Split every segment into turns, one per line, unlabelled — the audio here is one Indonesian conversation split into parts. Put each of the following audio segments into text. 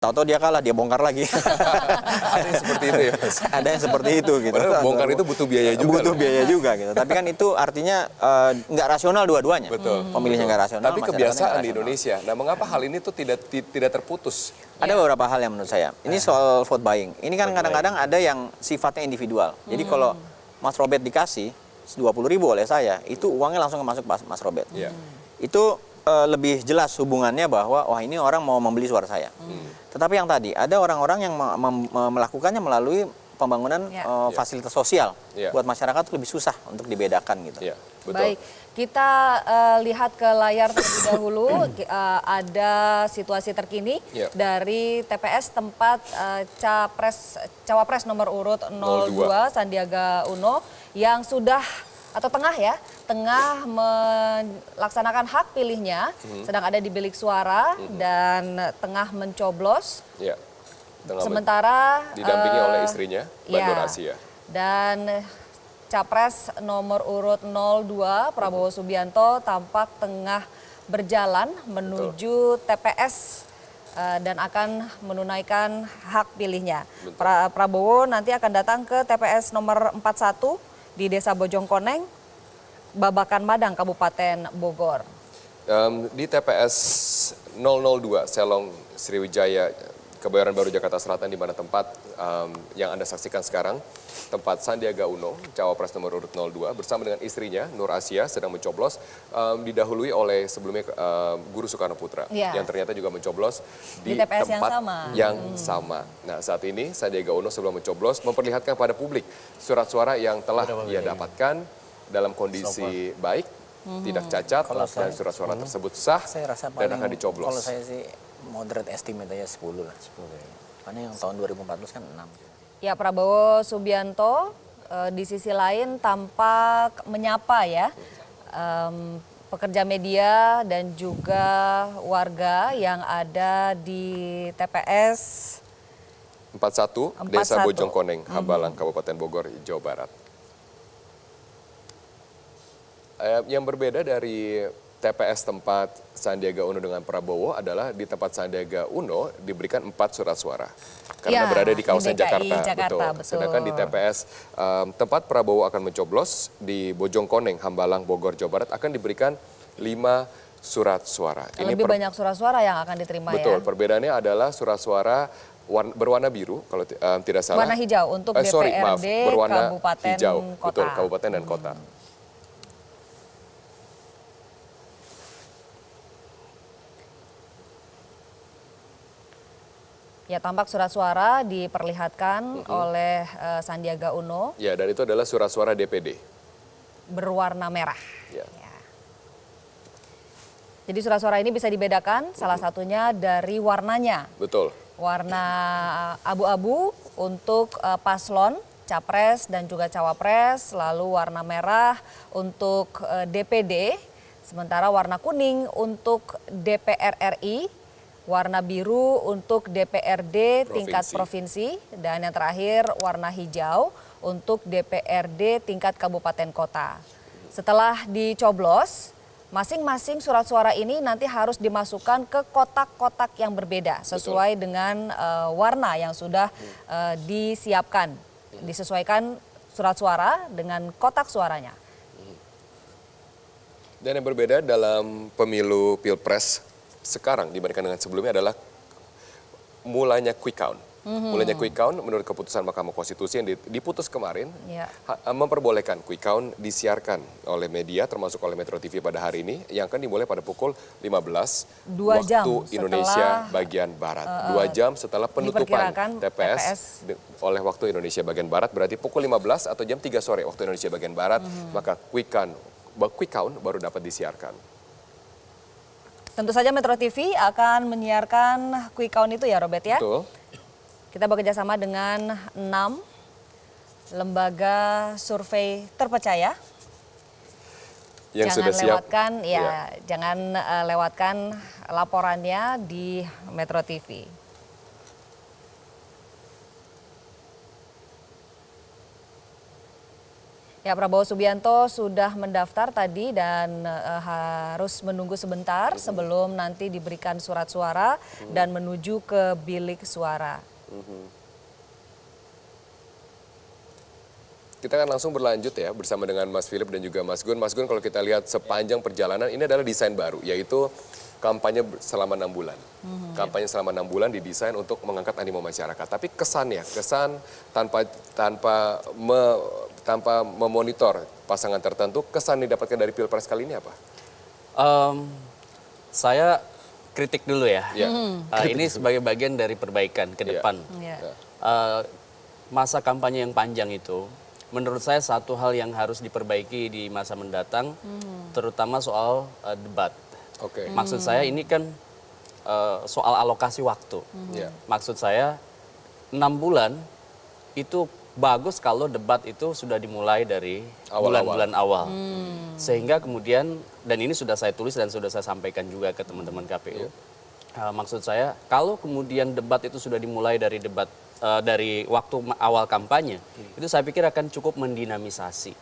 Tahu-tahu dia kalah, dia bongkar lagi.
Ada yang seperti itu ya, Mas?
Ada yang seperti itu gitu.
Padahal bongkar itu butuh biaya juga.
Butuh biaya juga gitu. Tapi kan itu artinya nggak rasional dua-duanya.
Betul.
Pemilihnya nggak rasional.
Tapi kebiasaan di Indonesia. Nah, mengapa hal ini tuh tidak terputus?
Ada beberapa hal yang menurut saya. Ini soal vote buying. Ini kan kadang-kadang ada yang sifatnya individual. Jadi kalau Mas Robert dikasih 20.000 oleh saya, itu uangnya langsung masuk Mas Robert. Itu lebih jelas hubungannya bahwa wah ini orang mau membeli suara saya. Tetapi yang tadi ada orang-orang yang melakukannya melalui pembangunan fasilitas sosial buat masyarakat lebih susah untuk dibedakan gitu.
Betul.
Baik, kita lihat ke layar terlebih dahulu. Ada situasi terkini dari TPS tempat cawapres nomor urut 02 Sandiaga Uno yang sudah atau tengah melaksanakan hak pilihnya, sedang ada di bilik suara dan tengah mencoblos. Sementara
didampingi oleh istrinya, Mbak Nur Asia.
Dan capres nomor urut 02 Prabowo Subianto tampak tengah berjalan menuju TPS dan akan menunaikan hak pilihnya. Prabowo nanti akan datang ke TPS nomor 41 di Desa Bojongkoneng, Babakan Madang, Kabupaten Bogor.
Di TPS 002 Selong Sriwijaya, Kebayoran Baru, Jakarta Selatan, di mana tempat yang Anda saksikan sekarang, tempat Sandiaga Uno, cawapres nomor urut 02, bersama dengan istrinya Nur Asia sedang mencoblos, didahului oleh sebelumnya Guru Soekarno Putra, yang ternyata juga mencoblos di
TPS
tempat
yang
sama. Nah, saat ini Sandiaga Uno sebelum mencoblos memperlihatkan pada publik surat suara yang telah ia dapatkan dalam kondisi baik, tidak cacat, dan surat suara tersebut sah dan akan dicoblos.
Kalau saya sih moderate estimate aja 10 lah. 10 ya. Karena yang tahun 2014 kan 6.
Ya, Prabowo Subianto di sisi lain tampak menyapa ya pekerja media dan juga warga yang ada di TPS
41 Desa Bojongkoneng, Hambalang, Kabupaten Bogor, Jawa Barat. Yang berbeda dari TPS tempat Sandiaga Uno dengan Prabowo adalah di tempat Sandiaga Uno diberikan 4 surat suara. Karena berada di kawasan Jakarta. Betul. Sedangkan di TPS tempat Prabowo akan mencoblos di Bojongkoneng, Hambalang, Bogor, Jawa Barat akan diberikan 5 surat suara.
Lebih banyak surat suara yang akan diterima.
Betul, perbedaannya adalah surat suara berwarna biru kalau tidak salah.
Warna hijau untuk DPRD
berwarna
kabupaten
hijau.
kota.
Betul, kabupaten dan kota.
Ya, tampak surat suara diperlihatkan oleh Sandiaga Uno.
Ya, dan itu adalah surat suara DPD.
Berwarna merah.
Ya.
Jadi surat suara ini bisa dibedakan salah satunya dari warnanya.
Betul.
Warna abu-abu untuk paslon, capres dan juga cawapres, lalu warna merah untuk DPD, sementara warna kuning untuk DPR RI, warna biru untuk DPRD tingkat provinsi, dan yang terakhir warna hijau untuk DPRD tingkat kabupaten kota. Setelah dicoblos, masing-masing surat suara ini nanti harus dimasukkan ke kotak-kotak yang berbeda sesuai dengan warna yang sudah disiapkan. Disesuaikan surat suara dengan kotak suaranya.
Dan yang berbeda dalam pemilu Pilpres sekarang dibandingkan dengan sebelumnya adalah mulanya quick count. Mulanya quick count menurut keputusan Mahkamah Konstitusi yang diputus kemarin memperbolehkan quick count disiarkan oleh media termasuk oleh Metro TV pada hari ini yang akan dimulai pada pukul 15 waktu Indonesia bagian Barat. 2 jam setelah penutupan TPS oleh waktu Indonesia bagian Barat, berarti pukul 15 atau jam 3 sore waktu Indonesia bagian Barat, maka quick count baru dapat disiarkan.
Tentu saja Metro TV akan menyiarkan quick count itu ya, Robert ya.
Betul.
Kita bekerjasama dengan 6 lembaga survei terpercaya.
Yang sudah siap.
Jangan lewatkan laporannya di Metro TV. Ya, Ya, Prabowo Subianto sudah mendaftar tadi dan harus menunggu sebentar sebelum nanti diberikan surat suara dan menuju ke bilik suara.
Kita akan langsung berlanjut ya bersama dengan Mas Philip dan juga Mas Gun. Mas Gun, kalau kita lihat sepanjang perjalanan ini adalah desain baru, yaitu kampanye selama 6 bulan. Kampanye selama 6 bulan didesain untuk mengangkat animo masyarakat. Tapi kesan tanpa memonitor pasangan tertentu, kesan didapatkan dari Pilpres kali ini apa?
Saya kritik dulu ya.
Ya.
Ini sebagai bagian dari perbaikan ke depan.
Ya.
Masa kampanye yang panjang itu, menurut saya satu hal yang harus diperbaiki di masa mendatang, terutama soal debat.
Oke.
Maksud saya ini kan soal alokasi waktu.
Ya.
Maksud saya 6 bulan itu bagus kalau debat itu sudah dimulai dari bulan-bulan awal. Sehingga kemudian, dan ini sudah saya tulis dan sudah saya sampaikan juga ke teman-teman KPU. Maksud saya, kalau kemudian debat itu sudah dimulai dari dari waktu awal kampanye, itu saya pikir akan cukup mendinamisasi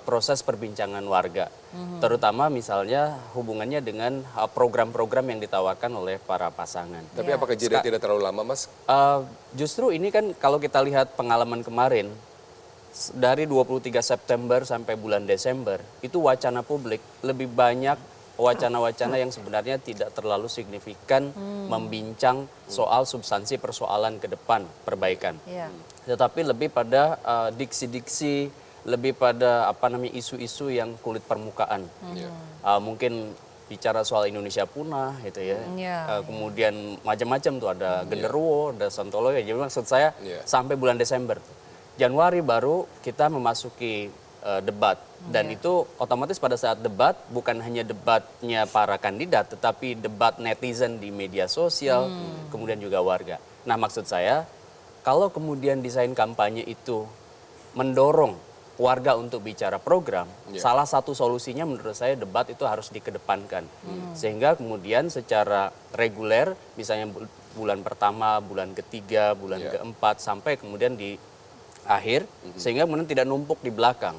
proses perbincangan warga. Terutama misalnya hubungannya dengan program-program yang ditawarkan oleh para pasangan.
Tapi apakah jeda tidak terlalu lama, Mas?
Justru ini kan kalau kita lihat pengalaman kemarin, dari 23 September sampai bulan Desember, itu wacana publik lebih banyak wacana-wacana yang sebenarnya tidak terlalu signifikan membincang soal substansi persoalan ke depan, perbaikan. Tetapi lebih pada diksi-diksi, lebih pada isu-isu yang kulit permukaan. Mungkin bicara soal Indonesia punah gitu ya. Kemudian macam-macam tuh, ada genderuwo, ada sontoloyo. Jadi maksud saya sampai bulan Desember. Januari baru kita memasuki debat, dan itu otomatis pada saat debat bukan hanya debatnya para kandidat, tetapi debat netizen di media sosial, kemudian juga warga. Nah, maksud saya kalau kemudian desain kampanye itu mendorong warga untuk bicara program, salah satu solusinya menurut saya debat itu harus dikedepankan. Sehingga kemudian secara reguler, misalnya bulan pertama, bulan ketiga, bulan keempat, sampai kemudian di akhir, sehingga kemudian tidak numpuk di belakang.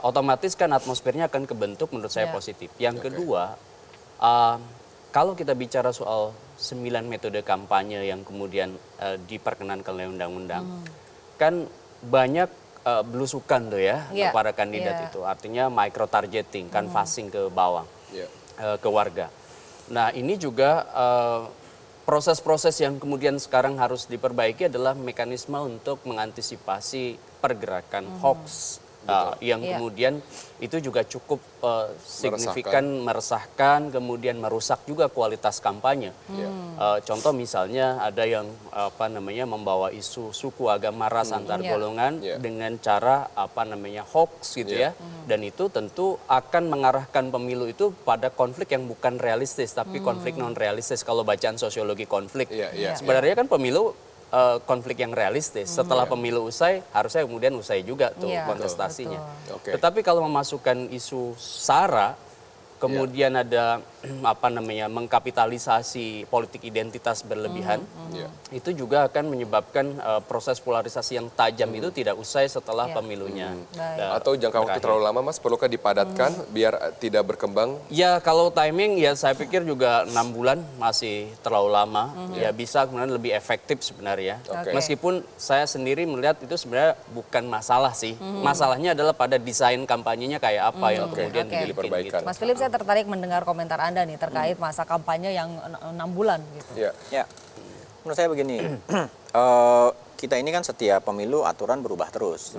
Otomatis kan atmosfernya akan kebentuk menurut saya positif. Yang kedua, kalau kita bicara soal 9 metode kampanye yang kemudian diperkenankan oleh undang-undang, kan banyak belusukan tuh ya para kandidat itu. Artinya micro targeting, canvassing ke bawah, ke warga. Nah, ini juga proses-proses yang kemudian sekarang harus diperbaiki adalah mekanisme untuk mengantisipasi pergerakan hoax yang kemudian itu juga cukup signifikan, meresahkan, kemudian merusak juga kualitas kampanye. Contoh misalnya ada yang membawa isu suku, agama, ras antar golongan dengan cara hoax gitu ya. Dan itu tentu akan mengarahkan pemilu itu pada konflik yang bukan realistis, tapi konflik non realistis kalau bacaan sosiologi konflik. Sebenarnya kan pemilu konflik yang realistis. Setelah pemilu usai, harusnya kemudian usai juga tuh kontestasinya. Tetapi kalau memasukkan isu SARA, kemudian ada mengkapitalisasi politik identitas berlebihan, itu juga akan menyebabkan proses polarisasi yang tajam itu tidak usai setelah pemilunya.
Atau jangka waktu terlalu lama, Mas, perlukah dipadatkan biar tidak berkembang?
Ya, kalau timing ya saya pikir juga 6 bulan masih terlalu lama. Ya bisa kemudian lebih efektif sebenarnya. Meskipun saya sendiri melihat itu sebenarnya bukan masalah sih. Masalahnya adalah pada desain kampanyenya kayak apa yang kemudian
jadi perbaikan.
Mas Philip, saya tertarik mendengar komentar Anda nih terkait masa kampanye yang 6 bulan gitu.
Ya, menurut saya begini, kita ini kan setiap pemilu aturan berubah terus.